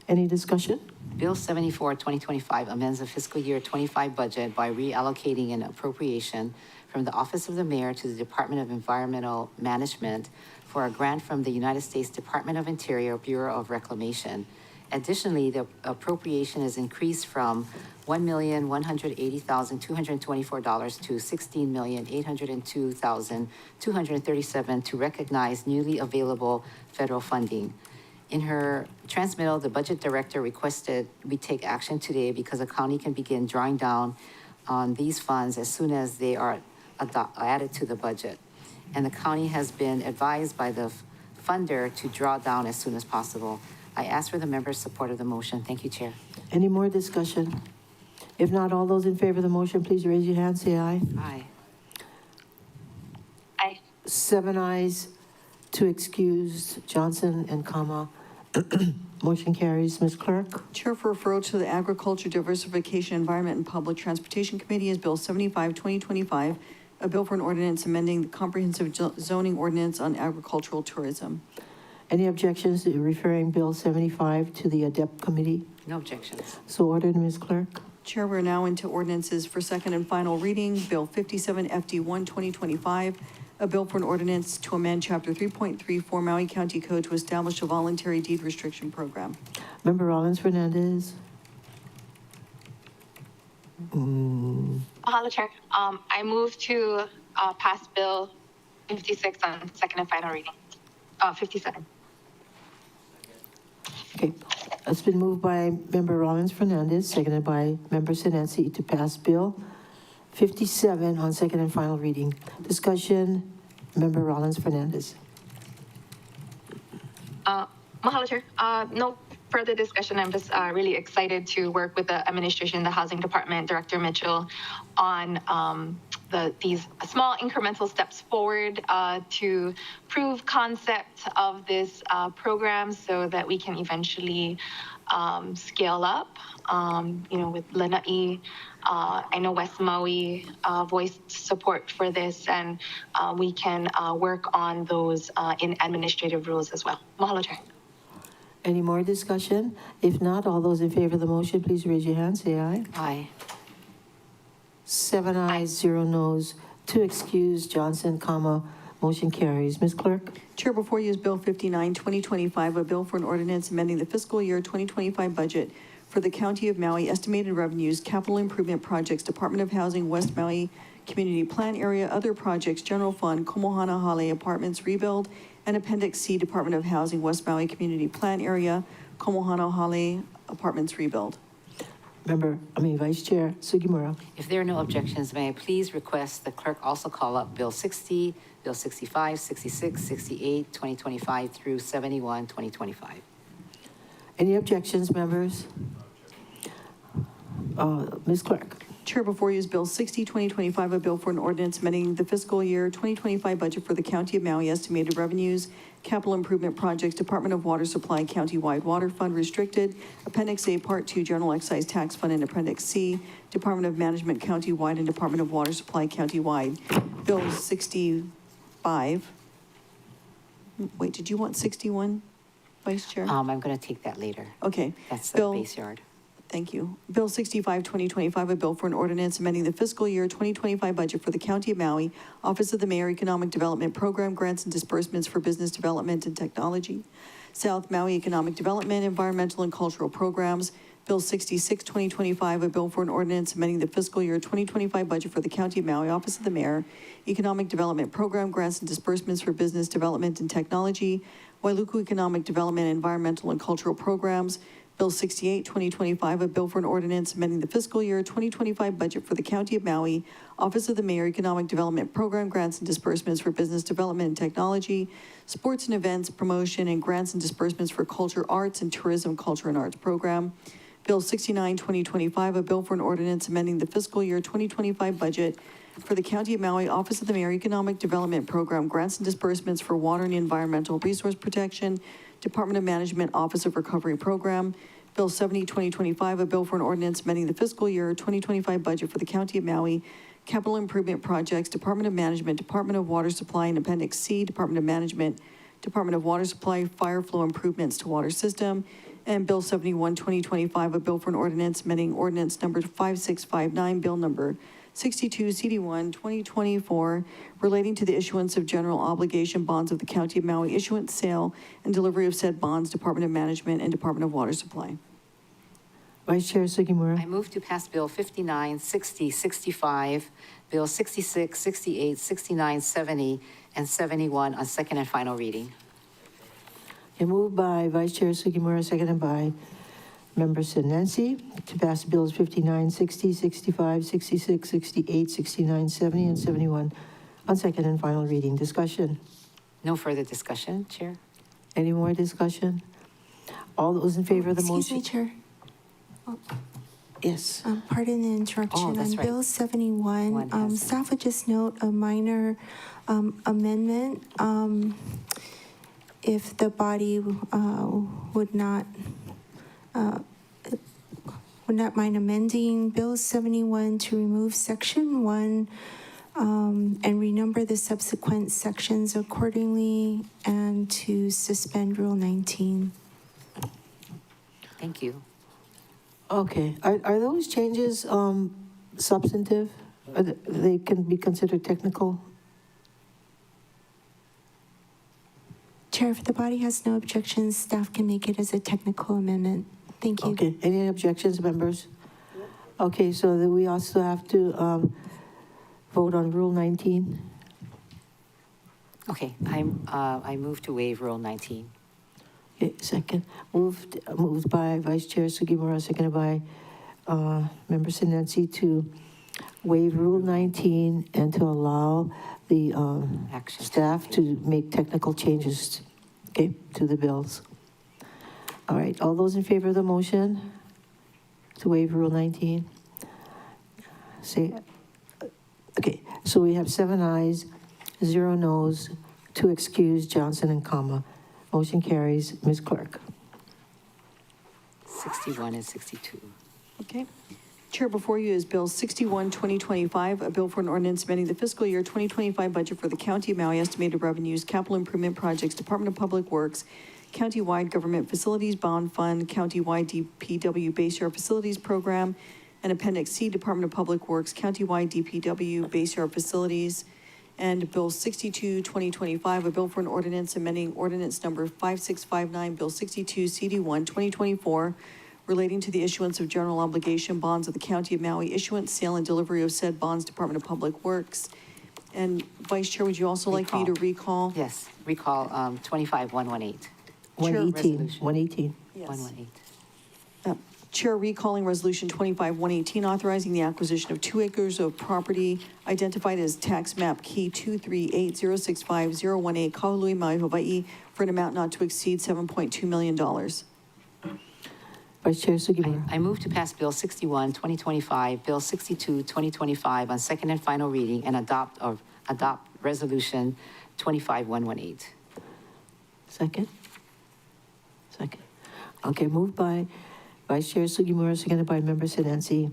Any discussion? Bill 74, 2025 amends the fiscal year 25 budget by reallocating an appropriation from the Office of the Mayor to the Department of Environmental Management for a grant from the United States Department of Interior, Bureau of Reclamation. Additionally, the appropriation is increased from $1,180,224 to $16,802,237 to recognize newly available federal funding. In her transmittal, the budget director requested we take action today because the county can begin drawing down on these funds as soon as they are added to the budget. And the county has been advised by the funder to draw down as soon as possible. I ask for the members' support of the motion. Thank you, Chair. Any more discussion? If not, all those in favor of the motion, please raise your hand, say aye. Aye. Aye. 7 ayes, 2 excused, Johnson and Kama. Motion carries. Ms. Clerk. Chair for referral to the Agriculture, Diversification, Environment, and Public Transportation Committee is Bill 75, 2025, a bill for an ordinance amending the comprehensive zoning ordinance on agricultural tourism. Any objections to referring Bill 75 to the ADEPT Committee? No objections. So ordered, Ms. Clerk. Chair, we're now into ordinances for second and final reading. Bill 57 FD1 2025, a bill for an ordinance to amend Chapter 3.34 Maui County Code to establish a voluntary deed restriction program. Member Rollins Fernandez. Mahalo, Chair. I move to pass Bill 56 on second and final reading. 57. Okay. It's been moved by Member Rollins Fernandez, seconded by Member Sinanci to pass Bill 57 on second and final reading. Discussion, Member Rollins Fernandez. Mahalo, Chair. No further discussion. I'm just really excited to work with the administration, the Housing Department, Director Mitchell, on these small incremental steps forward to prove concept of this program so that we can eventually scale up. With Lanai, I know West Maui voiced support for this, and we can work on those in administrative rules as well. Mahalo, Chair. Any more discussion? If not, all those in favor of the motion, please raise your hand. Say aye. Aye. 7 ayes, 0 noes, 2 excused. Johnson, motion carries. Ms. Clerk? Chair, before you is Bill 59, 2025, a bill for an ordinance amending the fiscal year 2025 budget for the County of Maui, estimated revenues, capital improvement projects, Department of Housing, West Maui Community Plan Area, other projects, General Fund, Komohana Hale Apartments Rebuild, and Appendix C, Department of Housing, West Maui Community Plan Area, Komohana Hale Apartments Rebuild. Vice Chair Sugimura. If there are no objections, may I please request the clerk also call up Bill 60, Bill 65, 66, 68, 2025 through 71, 2025. Any objections, members? Ms. Clerk? Chair, before you is Bill 60, 2025, a bill for an ordinance amending the fiscal year 2025 budget for the County of Maui, estimated revenues, capital improvement projects, Department of Water Supply, Countywide Water Fund Restricted, Appendix A, Part 2, General Excise Tax Fund, and Appendix C, Department of Management, Countywide, and Department of Water Supply, Countywide. Bill 65. Wait, did you want 61, Vice Chair? I'm going to take that later. Okay. That's the Bill- base yard. Thank you. Bill 65, 2025, a bill for an ordinance amending the fiscal year 2025 budget for the County of Maui, Office of the Mayor Economic Development Program, grants and disbursements for business development and technology, South Maui Economic Development, Environmental and Cultural Programs. Bill 66, 2025, a bill for an ordinance amending the fiscal year 2025 budget for the County of Maui, Office of the Mayor, Economic Development Program, grants and disbursements for business development and technology, Wailuku Economic Development, Environmental and Cultural Programs. Bill 68, 2025, a bill for an ordinance amending the fiscal year 2025 budget for the County of Maui, Office of the Mayor, Economic Development Program, grants and disbursements for business development and technology, sports and events, promotion, and grants and disbursements for culture, arts, and tourism, culture, and arts program. Bill 69, 2025, a bill for an ordinance amending the fiscal year 2025 budget for the County of Maui, Office of the Mayor, Economic Development Program, grants and disbursements for water and environmental resource protection, Department of Management, Office of Recovery Program. Bill 70, 2025, a bill for an ordinance amending the fiscal year 2025 budget for the County of Maui, capital improvement projects, Department of Management, Department of Water Supply, and Appendix C, Department of Management, Department of Water Supply, fire flow improvements to water system. And Bill 71, 2025, a bill for an ordinance amending ordinance number 5659, bill number 62 CD1 2024, relating to the issuance of general obligation bonds of the County of Maui, issuance, sale, and delivery of said bonds, Department of Management, and Department of Water Supply. Vice Chair Sugimura. I move to pass Bill 59, 60, 65, Bill 66, 68, 69, 70, and 71 on second and final reading. Moved by Vice Chair Sugimura, seconded by Member Sinanci to pass bills 59, 60, 65, 66, 68, 69, 70, and 71 on second and final reading. Discussion. No further discussion, Chair. Any more discussion? All those in favor of the Excuse motion? me, Chair. Yes. Pardon the interruption. Oh, that's On right. Bill 71, One has staff would just note a minor amendment. If the body would not mind amending Bill 71 to remove Section 1 and renumber the subsequent sections accordingly, and to suspend Rule 19. Thank you. Okay. Are those changes substantive? They can be considered technical? Chair, if the body has no objections, staff can make it as a technical amendment. Thank you. Okay. Any objections, members? Okay, so then we also have to vote on Rule 19. Okay, I move to waive Rule 19. Okay, second. Moved by Vice Chair Sugimura, seconded by Member Sinensi to waive Rule 19 and to allow the Action. staff to make technical changes, okay, to the bills. All right, all those in favor of the motion to waive Rule 19? Say, okay, so we have 7 ayes, 0 noes, 2 excused, Johnson and Kama. Motion carries. Ms. Clerk. 61 and 62. Okay. Chair, before you is Bill 61, 2025, a bill for an ordinance amending the fiscal year 2025 budget for the County of Maui estimated revenues, capital improvement projects, Department of Public Works, countywide government facilities bond fund, countywide DPW base yard facilities program, and Appendix C, Department of Public Works, countywide DPW base yard facilities, and Bill 62, 2025, a bill for an ordinance amending ordinance number 5659, Bill 62, CD1, 2024, relating to the issuance of general obligation bonds of the County of Maui, issuance, sale, and delivery of said bonds, Department of Public Works. And Vice Chair, would you also like me to recall? Yes, recall 25-118. 118, resolution. 118. Yes. 118. Chair recalling Resolution 25-118, authorizing the acquisition of 2 acres of property identified as tax map key 238065018, Kahului, Maui, Hawaii, for an amount not to exceed $7.2 million. Vice Chair Sugimura. I move to pass Bill 61, 2025, Bill 62, 2025 on second and final reading and adopt Resolution 25-118. Second? Second. Okay, moved by Vice Chair Sugimura, seconded by Member Sinensi,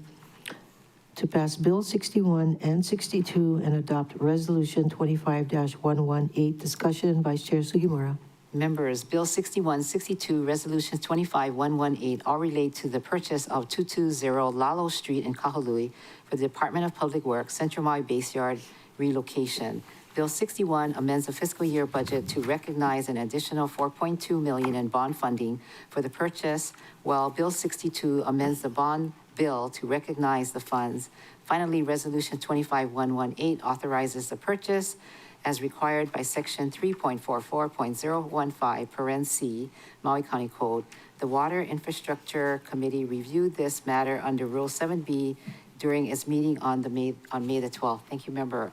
to pass Bill 61 and 62 and adopt Resolution 25-118. Discussion, Vice Chair Sugimura. Members, Bill 61, 62, Resolutions 25-118 all relate to the purchase of 220 Lalo Street in Kahului for the Department of Public Works Central Maui Base Yard relocation. Bill 61 amends the fiscal year budget to recognize an additional $4.2 million in bond funding for the purchase, while Bill 62 amends the bond bill to recognize the funds. Finally, Resolution 25-118 authorizes the purchase as required by Section 3.44.015, paren C, Maui County Code. The Water Infrastructure Committee reviewed this matter under Rule 7B during its meeting on May the 12th. Thank you, Member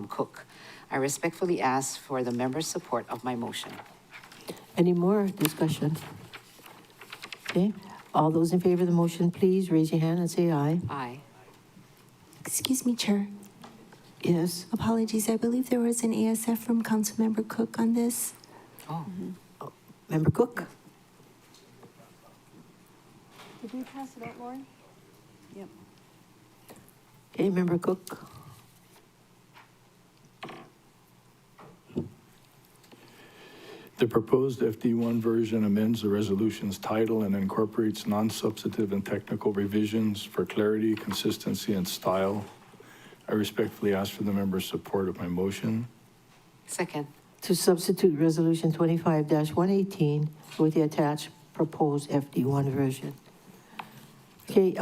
Cook. I respectfully ask for the members' support of my motion. Any more discussion? Okay, all those in favor of the motion, please raise your hand and say aye. Aye. Excuse me, Chair. Yes? Apologies. I believe there was an ASF from Councilmember Cook on this. Oh, Member Cook? Did we pass it out, Lauren? Yep. Okay, Member Cook. The proposed FD1 version amends the resolution's title and incorporates non-substantive and technical revisions for clarity, consistency, and style. I respectfully ask for the members' support of my motion. second. To substitute Resolution 25-118 with the attached proposed FD1 version. Okay,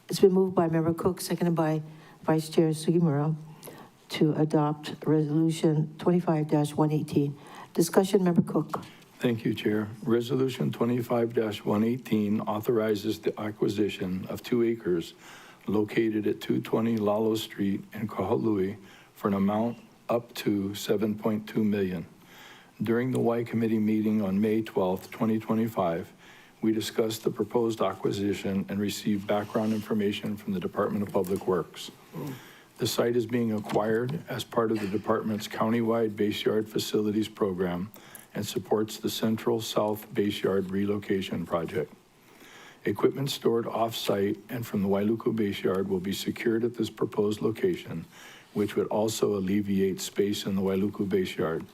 it's been moved by Member Cook, seconded by Vice Chair Sugimura, to adopt Resolution 25-118. Discussion, Member Cook. Thank you, Chair. Resolution 25-118 authorizes the acquisition of 2 acres located at 220 Lalo Street in Kahului for an amount up to $7.2 million. During the Y Committee meeting on May 12, 2025, we discussed the proposed acquisition and received background information from the Department of Public Works. The site is being acquired as part of the department's countywide base yard facilities program and supports the Central South Base Yard relocation project. Equipment stored off-site and from the Wailuku Base Yard will be secured at this proposed location, which would also alleviate space in the Wailuku Base Yard.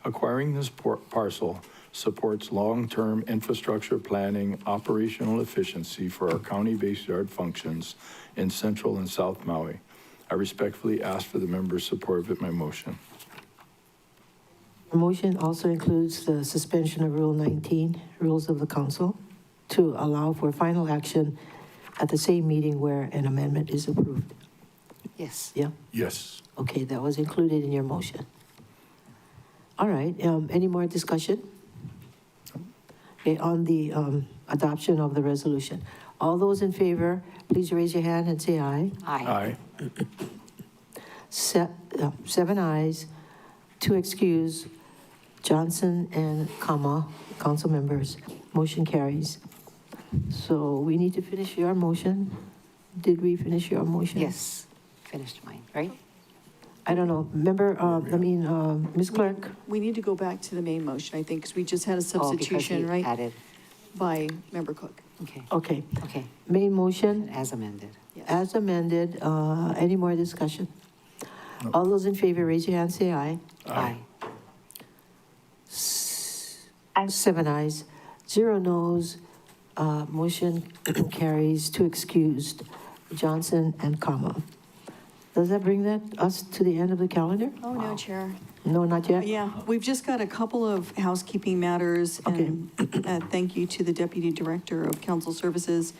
Acquiring this parcel supports long-term infrastructure planning, operational efficiency for our county base yard functions in Central and South Maui. I respectfully ask for the members' support of my motion. The motion also includes the suspension of Rule 19, Rules of the Council, to allow for final action at the same meeting where an amendment is approved. Yes. Yeah? Yes. Okay, that was included in your motion. All right, any more discussion? okay, on the adoption of the resolution. All those in favor, please raise your hand and say aye. Aye. Seven ayes, two excuse, Johnson and council members. Motion carries. So we need to finish your motion. Did we finish your motion? Yes, finished mine, right? I don't know. Remember, Ms. Clerk? We need to go back to the main motion, I think, because we just had a Oh, because substitution, he right, added, by Member Cook. okay, Okay. okay, Main motion as amended. Yes. as amended. Any more discussion? All those in favor, raise your hand, say aye. Aye. Seven ayes, zero noes. Motion carries, two excused, Johnson and comma. Does that bring us to the end of the calendar? Oh, no, Chair. No, not yet? Yeah, we've just got a couple of housekeeping matters, and thank you to the Deputy Director of Council Services.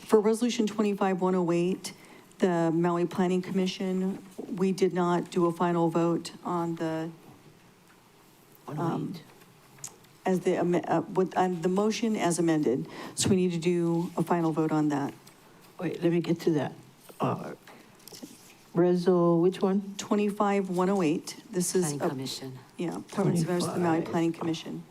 For Resolution 25-108, the Maui Planning Commission, we did not do a final vote on the, as the motion as amended. So we need to do a final vote on that. Wait, let me get to that. Reso, which one? 25-108, this is, Planning Commission. yeah, appointments of members of the Maui Planning Commission.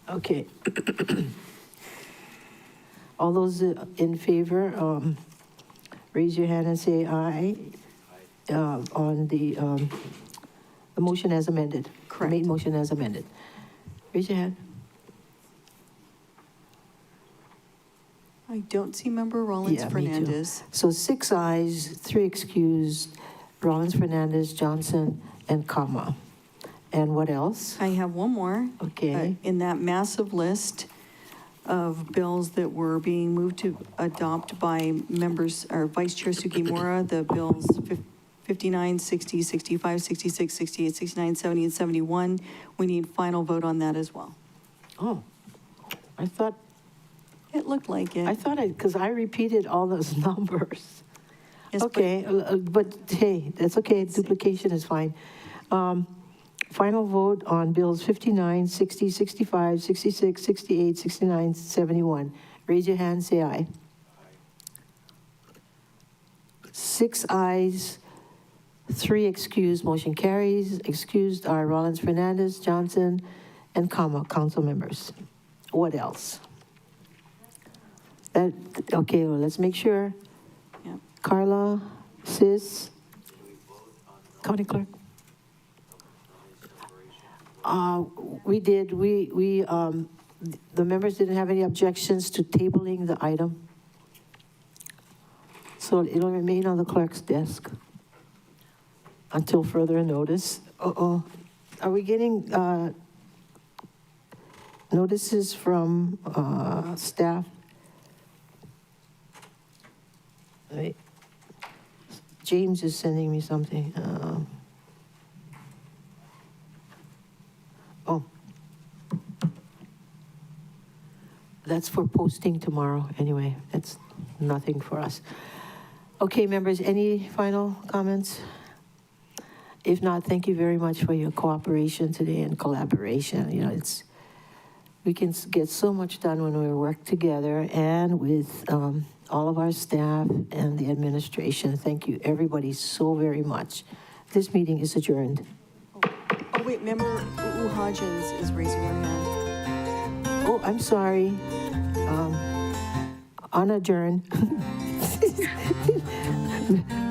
Okay. All those in favor, raise your hand and say aye. On the motion as amended. Correct. Made motion as amended. Raise your hand. I don't see Member Rollins Yeah, me too. Fernandez. So 6 ayes, 3 excused, Rollins, Fernandez, Johnson, and comma. And what else? I have one more. Okay. In that massive list of bills that were being moved to adopt by members, or Vice Chair Sugimura, the bills 59, 60, 65, 66, 68, 69, 70, and 71, we need final vote on that as well. Oh, I thought, It looked like it. because I repeated all those numbers. Yes, but- Okay, but hey, that's okay, duplication is fine. Final vote on bills 59, 60, 65, 66, 68, 69, 71. Raise your hand, say aye. 6 ayes, 3 excused, motion carries. Excused are Rollins, Fernandez, Johnson, and comma, council members. What else? Okay, well, let's make sure. Yep. Carla, Sis, County Clerk. We did, the members didn't have any objections to tabling the item. So it'll remain on the clerk's desk until further notice. Uh-oh. Are we getting notices from staff? Wait. James is sending me something. Oh. That's for posting tomorrow, anyway. That's nothing for us. Okay, members, any final comments? If not, thank you very much for your cooperation today and collaboration. You know, we can get so much done when we work together and with all of our staff and the administration. Thank you, everybody, so very much. This meeting is adjourned. Oh, wait, Member Hodgins is raising her hand. Oh, I'm sorry. Unadjourned.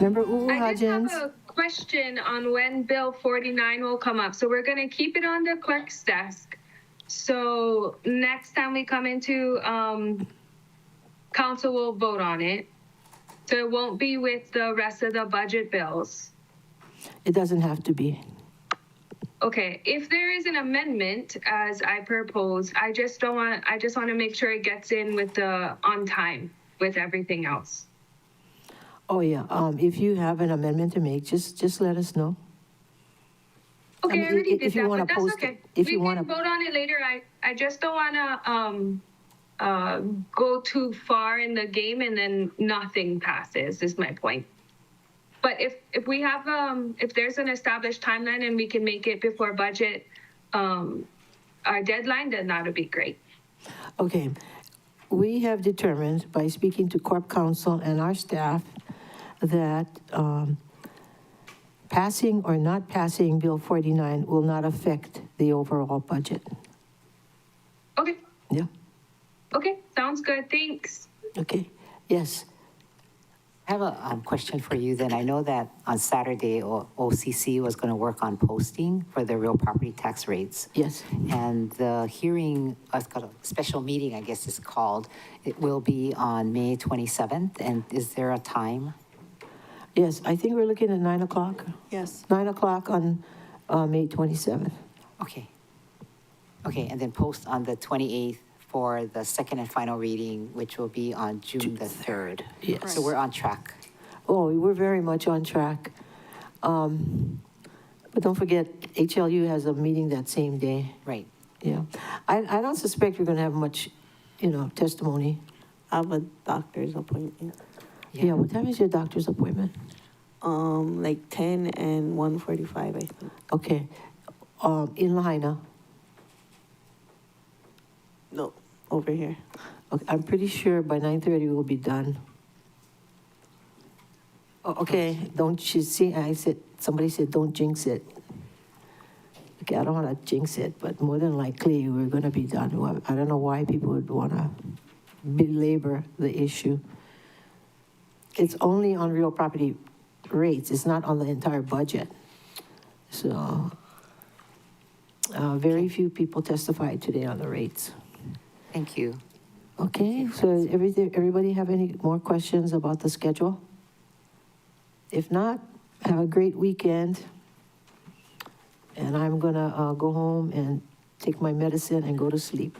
Remember I just Hodgins? have a question on when Bill 49 will come up. So we're going to keep it on the clerk's desk. So next time we come into council, will vote on it. So it won't be with the rest of the budget bills. It doesn't have to be. Okay, if there is an amendment, as I propose, I just want to make sure it gets in with on time with everything else. Oh, yeah. If you have an amendment to make, just let us know. Okay, mean, I already if did you that, wanna but that's post okay. it, if We you can wanna- vote on it later. I just don't want to go too far in the game and then nothing passes, is my point. But if we have, if there's an established timeline and we can make it before budget, our deadline, then that would be great. Okay, we have determined by speaking to Corp Counsel and our staff that passing or not passing Bill 49 will not affect the overall budget. Okay, Yeah, okay, sounds good, thanks. okay, yes. I have a question for you then. I know that on Saturday, OCC was going to work on posting for the real property tax rates. Yes. And the hearing, it's got a special meeting, I guess it's called. It will be on May 27th. And is there a time? Yes, I think we're looking at 9 o'clock. Yes. 9 o'clock on May 27th. Okay. Okay, and then post on the 28th for the second and final reading, which will be on June the 3rd. Yes. So we're on track. Oh, we're very much on track. But don't forget, HLU has a meeting that same day. Right. Yeah. I don't suspect we're going to have much, testimony. I have a doctor's appointment, Yeah, what time is your doctor's appointment? like 10 and 1:45, I think. Okay. In Lahaina. No, over here. Okay, I'm pretty sure by 9:30 we'll be done. Okay, don't you see, somebody said, don't jinx it. Okay, I don't want to jinx it, but more than likely, we're going to be done. Well, I don't know why people would want to belabor the issue. It's only on real property rates. It's not on the entire budget. So, very few people testified today on the rates. Thank you. Okay, so everybody have any more questions about the schedule? If not, have a great weekend. And I'm gonna go home and take my medicine and go to sleep.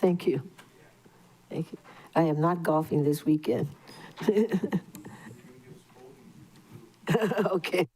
Thank you. Thank you. I am not golfing this weekend. Okay.